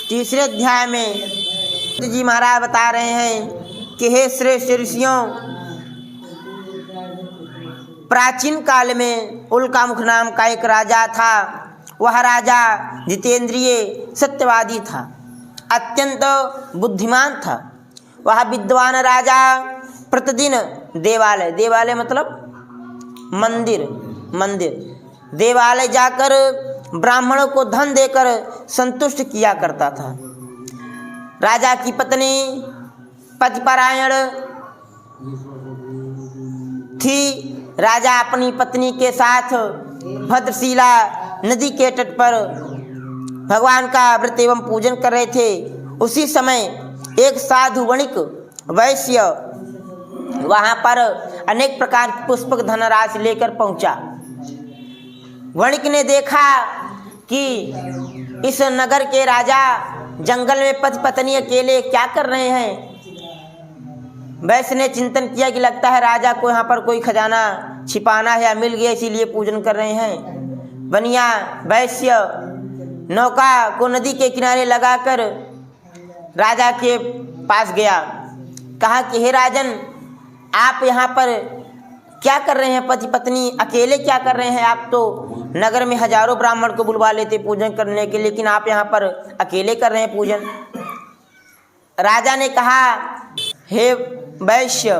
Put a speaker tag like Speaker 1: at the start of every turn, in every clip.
Speaker 1: तीसरे अध्याय में जी महाराज बता रहे हैं कि हे श्रेष्ठ ऋषियों, प्राचीन काल में उल्कामुख नाम का एक राजा था। वह राजा जितेंद्रिय सत्यवादी था, अत्यंत बुद्धिमान था। वह विद्वान राजा प्रतिदिन देवालय मतलब मंदिर देवालय जाकर ब्राह्मणों को धन देकर संतुष्ट किया करता था। राजा की पत्नी पतिपरायण थी। राजा अपनी पत्नी के साथ भद्रशिला नदी के तट पर भगवान का व्रत एवं पूजन कर रहे थे। उसी समय एक साधु वणिक वैश्य वहां पर अनेक प्रकार की पुष्पक धनराशि लेकर पहुंचा। वणिक ने देखा कि इस नगर के राजा जंगल में पति पत्नी अकेले क्या कर रहे हैं। वैश्य ने चिंतन किया कि लगता है राजा को यहाँ पर कोई खजाना छिपाना है या मिल गया, इसीलिए पूजन कर रहे हैं। बनिया वैश्य नौका को नदी के किनारे लगाकर राजा के पास गया। कहा कि हे राजन, आप यहाँ पर क्या कर रहे हैं? पति पत्नी अकेले क्या कर रहे हैं? आप तो नगर में हजारों ब्राह्मण को बुलवा लेते पूजन करने के लिए, लेकिन आप यहाँ पर अकेले कर रहे हैं पूजन। राजा ने कहा, हे वैश्य,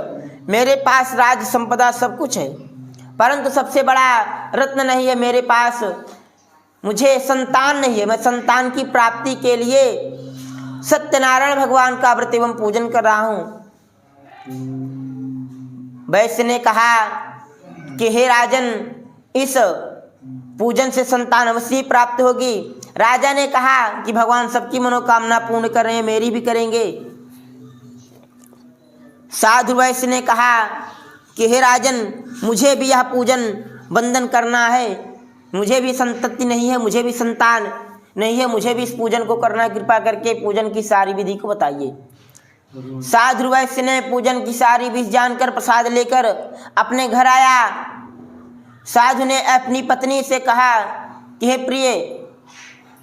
Speaker 1: मेरे पास राज संपदा सब कुछ है, परंतु सबसे बड़ा रत्न नहीं है मेरे पास। मुझे संतान नहीं है। मैं संतान की प्राप्ति के लिए सत्यनारायण भगवान का व्रत एवं पूजन कर रहा हूँ। वैश्य ने कहा कि हे राजन, इस पूजन से संतान अवश्य प्राप्त होगी। राजा ने कहा कि भगवान सबकी मनोकामना पूर्ण कर रहे हैं, मेरी भी करेंगे। साधु वैश्य ने कहा कि हे राजन, मुझे भी यह पूजन वंदन करना है। मुझे भी संतति नहीं है, मुझे भी संतान नहीं है, मुझे भी इस पूजन को करना। कृपा करके पूजन की सारी विधि को बताइए। साधु वैश्य ने पूजन की सारी विधि जानकर प्रसाद लेकर अपने घर आया। साधु ने अपनी पत्नी से कहा कि हे प्रिय,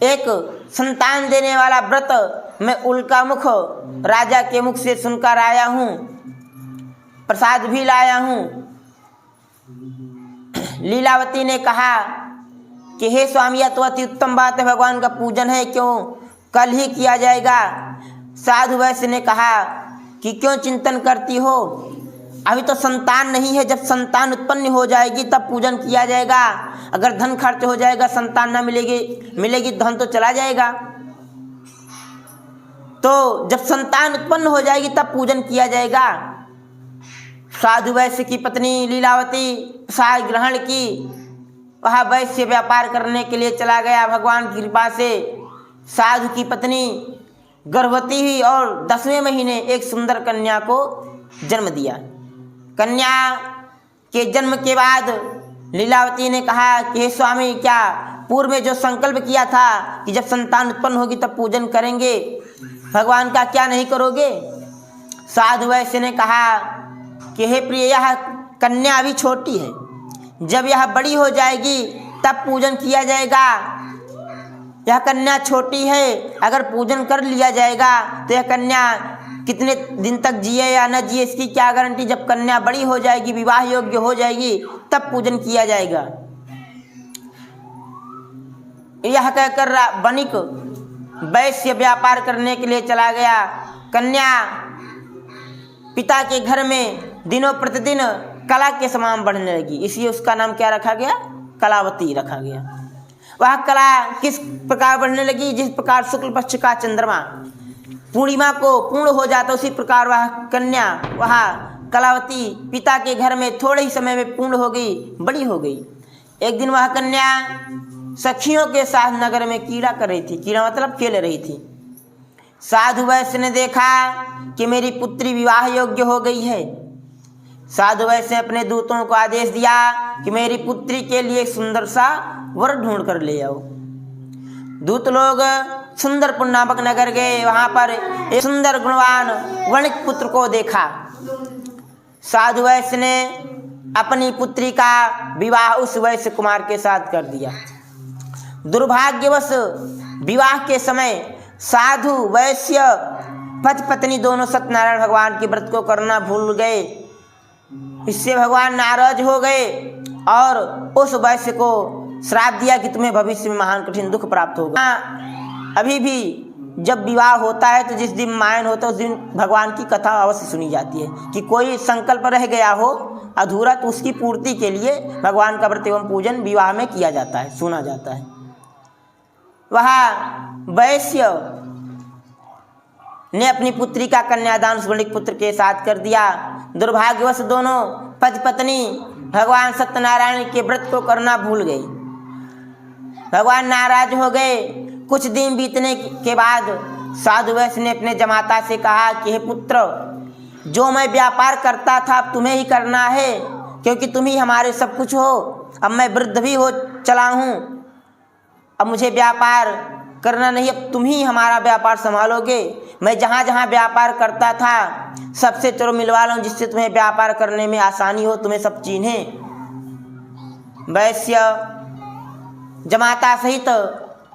Speaker 1: एक संतान देने वाला व्रत मैं उल्कामुख राजा के मुख से सुनकर आया हूँ, प्रसाद भी लाया हूँ। लीलावती ने कहा कि हे स्वामी, यह तो अति उत्तम बात है, भगवान का पूजन है, क्यों कल ही किया जाएगा। साधु वैश्य ने कहा कि क्यों चिंतन करती हो, अभी तो संतान नहीं है। जब संतान उत्पन्न हो जाएगी तब पूजन किया जाएगा। अगर धन खर्च हो जाएगा, संतान ना मिलेगी धन तो चला जाएगा। तो जब संतान उत्पन्न हो जाएगी तब पूजन किया जाएगा। साधु वैश्य की पत्नी लीलावती प्रसाद ग्रहण की। वह वैश्य व्यापार करने के लिए चला गया। भगवान की कृपा से साधु की पत्नी गर्भवती हुई और 10वें महीने एक सुंदर कन्या को जन्म दिया। कन्या के जन्म के बाद लीलावती ने कहा कि हे स्वामी, क्या पूर्व में जो संकल्प किया था कि जब संतान उत्पन्न होगी तब पूजन करेंगे, भगवान का क्या नहीं करोगे? साधु वैश्य ने कहा कि हे प्रिय, यह कन्या अभी छोटी है, जब यह बड़ी हो जाएगी तब पूजन किया जाएगा। यह कन्या छोटी है, अगर पूजन कर लिया जाएगा तो यह कन्या कितने दिन तक जिए या न जिए इसकी क्या गारंटी। जब कन्या बड़ी हो जाएगी, विवाह योग्य हो जाएगी, तब पूजन किया जाएगा। यह कहकर वणिक वैश्य व्यापार करने के लिए चला गया। कन्या पिता के घर में दिनों प्रतिदिन कला के समान बढ़ने लगी, इसलिए उसका नाम क्या रखा गया? कलावती रखा गया। वह कला किस प्रकार बढ़ने लगी? जिस प्रकार शुक्ल पक्ष का चंद्रमा पूर्णिमा को पूर्ण हो जाता, उसी प्रकार वह कन्या, वह कलावती पिता के घर में थोड़े ही समय में पूर्ण हो गई, बड़ी हो गई। एक दिन वह कन्या सखियों के साथ नगर में कीड़ा कर रही थी। कीड़ा मतलब खेल रही थी। साधु वैश्य ने देखा कि मेरी पुत्री विवाह योग्य हो गई है। साधु वैश्य ने अपने दूतों को आदेश दिया कि मेरी पुत्री के लिए सुंदर सा वर ढूंढ कर ले आओ। दूत लोग सुंदरपुर नामक नगर गए। वहां पर एक सुंदर गुणवान वणिक पुत्र को देखा। साधु वैश्य ने अपनी पुत्री का विवाह उस वैश्य कुमार के साथ कर दिया। दुर्भाग्यवश विवाह के समय साधु वैश्य पति पत्नी दोनों सत्यनारायण भगवान के व्रत को करना भूल गए। इससे भगवान नाराज हो गए और उस वैश्य को श्राप दिया कि तुम्हें भविष्य में महान कठिन दुख प्राप्त होगा। अभी भी जब विवाह होता है तो जिस दिन मायन होता है उस दिन भगवान की कथा अवश्य सुनी जाती है कि कोई संकल्प रह गया हो अधूरा तो उसकी पूर्ति के लिए भगवान का व्रत एवं पूजन विवाह में किया जाता है, सुना जाता है। वह वैश्य ने अपनी पुत्री का कन्यादान उस वणिक पुत्र के साथ कर दिया। दुर्भाग्यवश दोनों पति पत्नी भगवान सत्यनारायण के व्रत को करना भूल गई। भगवान नाराज हो गए। कुछ दिन बीतने के बाद साधु वैश्य ने अपने जमाता से कहा कि हे पुत्र, जो मैं व्यापार करता था अब तुम्हें ही करना है, क्योंकि तुम ही हमारे सब कुछ हो। अब मैं वृद्ध भी हो चला हूँ, अब मुझे व्यापार करना नहीं, अब तुम ही हमारा व्यापार संभालोगे। मैं जहाँ जहाँ व्यापार करता था सबसे चलो मिलवा लो जिससे तुम्हें व्यापार करने में आसानी हो, तुम्हें सब चिन्हें। वैश्य जमाता सहित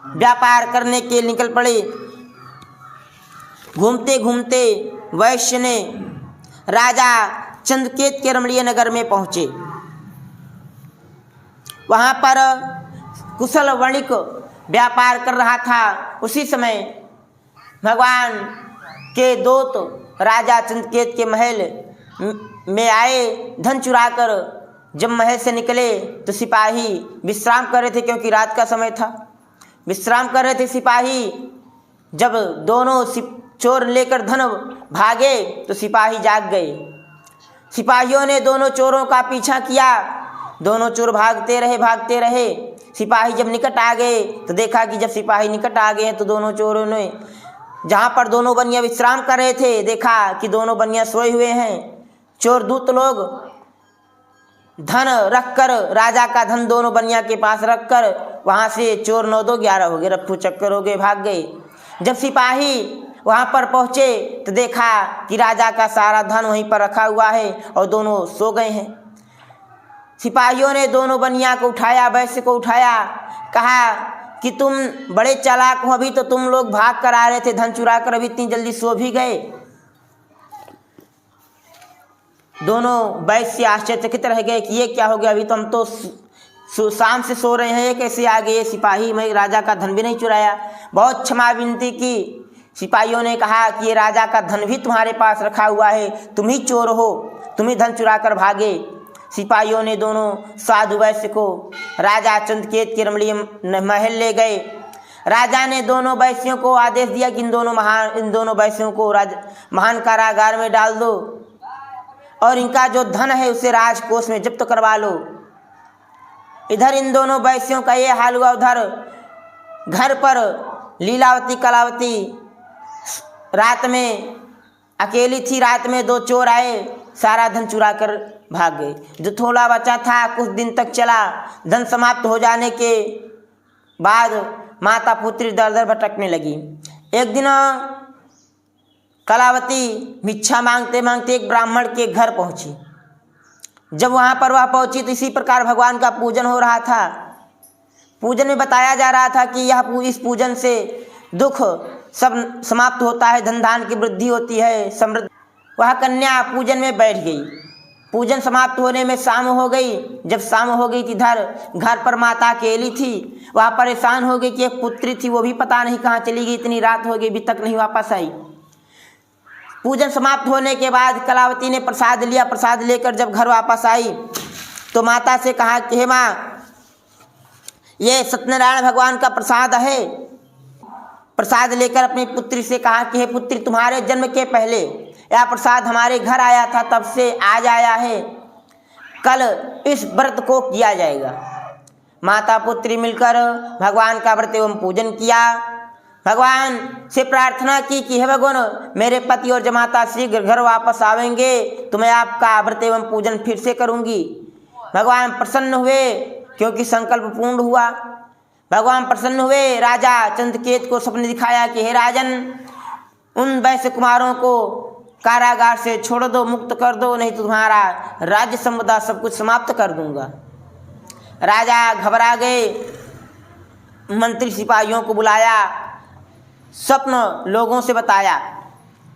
Speaker 1: व्यापार करने के निकल पड़े। घूमते घूमते वैश्य ने राजा चंद्रकेत के रमणीय नगर में पहुँचे। वहाँ पर कुशल वणिक व्यापार कर रहा था। उसी समय भगवान के दूत राजा चंद्रकेत के महल में आए। धन चुराकर जब महल से निकले तो सिपाही विश्राम कर रहे थे, क्योंकि रात का समय था। विश्राम कर रहे थे सिपाही। जब दोनों चोर लेकर धन भागे तो सिपाही जाग गए। सिपाहियों ने दोनों चोरों का पीछा किया। दोनों चोर भागते रहे। सिपाही जब निकट आ गए तो देखा कि जब सिपाही निकट आ गए तो दोनों चोरों ने जहाँ पर दोनों बनिया विश्राम कर रहे थे देखा कि दोनों बनिया सोए हुए हैं। चोर दूत लोग धन रखकर, राजा का धन दोनों बनिया के पास रखकर वहाँ से चोर 9 2 11 हो गए, रफ्फू चक्कर हो गए, भाग गए। जब सिपाही वहाँ पर पहुँचे तो देखा कि राजा का सारा धन वहीं पर रखा हुआ है और दोनों सो गए हैं। सिपाहियों ने दोनों बनिया को उठाया, वैश्य को उठाया, कहा कि तुम बड़े चालाक हो, अभी तो तुम लोग भाग कर आ रहे थे धन चुरा कर, अभी इतनी जल्दी सो भी गए। दोनों वैश्य आश्चर्यचकित रह गए कि ये क्या हो गया, अभी तो हम तो शाम से सो रहे हैं, ये कैसे आ गए सिपाही, मैं राजा का धन भी नहीं चुराया। बहुत क्षमा विनती की। सिपाहियों ने कहा कि ये राजा का धन भी तुम्हारे पास रखा हुआ है, तुम ही चोर हो, तुम ही धन चुरा कर भागे। सिपाहियों ने दोनों साधु वैश्य को राजा चंद्रकेत के रमणीय महल ले गए। राजा ने दोनों वैश्यों को आदेश दिया कि इन दोनों वैश्यों को महान कारागार में डाल दो और इनका जो धन है उसे राजकोष में जब्त करवा लो। इधर इन दोनों वैश्यों का ये हाल हुआ। उधर घर पर लीलावती कलावती रात में अकेली थी। रात में 2 चोर आए, सारा धन चुरा कर भाग गए। जो थोड़ा बचा था कुछ दिन तक चला। धन समाप्त हो जाने के बाद माता पुत्री दर दर भटकने लगी। एक दिन कलावती भिक्षा मांगते मांगते एक ब्राह्मण के घर पहुंची। जब वहां पर वह पहुंची तो इसी प्रकार भगवान का पूजन हो रहा था। पूजन में बताया जा रहा था कि इस पूजन से दुख सब समाप्त होता है, धन धान की वृद्धि होती है, समृद्धि। वह कन्या पूजन में बैठ गई। पूजन समाप्त होने में शाम हो गई। जब शाम हो गई इधर घर पर माता अकेली थी। वह परेशान हो गई कि एक पुत्री थी वो भी पता नहीं कहाँ चली गई, इतनी रात हो गई अभी तक नहीं वापस आई। पूजन समाप्त होने के बाद कलावती ने प्रसाद लिया। प्रसाद लेकर जब घर वापस आई तो माता से कहा कि हे माँ, ये सत्यनारायण भगवान का प्रसाद है। प्रसाद लेकर अपनी पुत्री से कहा कि हे पुत्री, तुम्हारे जन्म के पहले यह प्रसाद हमारे घर आया था, तब से आज आया है, कल इस व्रत को किया जाएगा। माता पुत्री मिलकर भगवान का व्रत एवं पूजन किया। भगवान से प्रार्थना की कि हे भगवान, मेरे पति और जमाता शीघ्र घर वापस आवेंगे तो मैं आपका व्रत एवं पूजन फिर से करूंगी। भगवान प्रसन्न हुए क्योंकि संकल्प पूर्ण हुआ। भगवान प्रसन्न हुए। राजा चंद्रकेत को सपने दिखाया कि हे राजन, उन वैश्य कुमारों को कारागार से छोड़ दो, मुक्त कर दो, नहीं तो तुम्हारा राज्य संपदा सब कुछ समाप्त कर दूंगा। राजा घबरा गए। मंत्री सिपाहियों को बुलाया स्वप्न लोगों से बताया।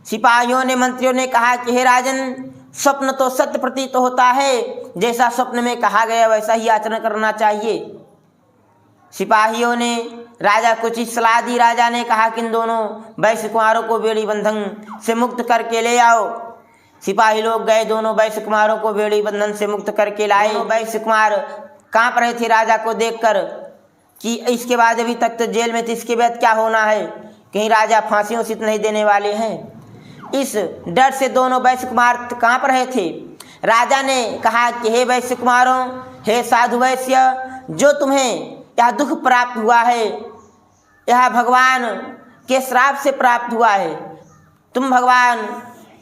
Speaker 1: सिपाहियों ने, मंत्रियों ने कहा कि हे राजन, स्वप्न तो सत्य प्रतीत होता है, जैसा स्वप्न में कहा गया वैसा ही आचरण करना चाहिए। सिपाहियों ने राजा को उचित सलाह दी। राजा ने कहा कि इन दोनों वैश्य कुमारों को बेड़ी बंधन से मुक्त करके ले आओ। सिपाही लोग गए, दोनों वैश्य कुमारों को बेड़ी बंधन से मुक्त करके लाए। वैश्य कुमार कांप रहे थे राजा को देखकर कि इसके बाद अभी तक तो जेल में थे, इसके बाद क्या होना है, कहीं राजा फांसियों से नहीं देने वाले हैं। इस डर से दोनों वैश्य कुमार कांप रहे थे। राजा ने कहा कि हे वैश्य कुमारों, हे साधु वैश्य, जो तुम्हें यह दुख प्राप्त हुआ है यह भगवान के श्राप से प्राप्त हुआ है। तुम भगवान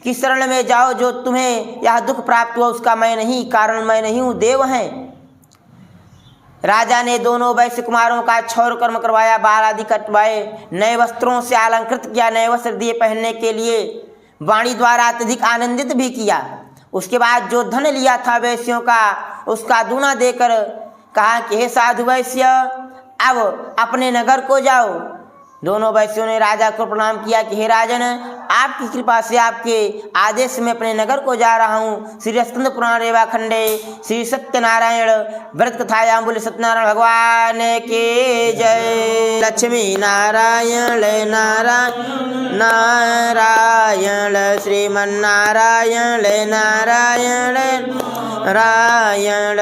Speaker 1: की शरण में जाओ। जो तुम्हें यह दुख प्राप्त हुआ उसका मैं नहीं, कारण मैं नहीं हूँ, देव हैं। राजा ने दोनों वैश्य कुमारों का क्षौर कर्म करवाया, बाल आदि कटवाए, नए वस्त्रों से अलंकृत किया, नए वस्त्र दिए पहनने के लिए, वाणी द्वारा अत्यधिक आनंदित भी किया। उसके बाद जो धन लिया था वैश्यों का उसका दूना देकर कहा कि हे साधु वैश्य, अब अपने नगर को जाओ। दोनों वैश्यों ने राजा को प्रणाम किया कि हे राजन, आपकी कृपा से, आपके आदेश में अपने नगर को जा रहा हूँ। श्री स्कंद पुराण रेवा खंडे श्री सत्यनारायण व्रत कथायाम बोले सत्यनारायण भगवान के जय। लक्ष्मी नारायण नारायण नारायण, श्रीमन नारायण नारायण नारायण।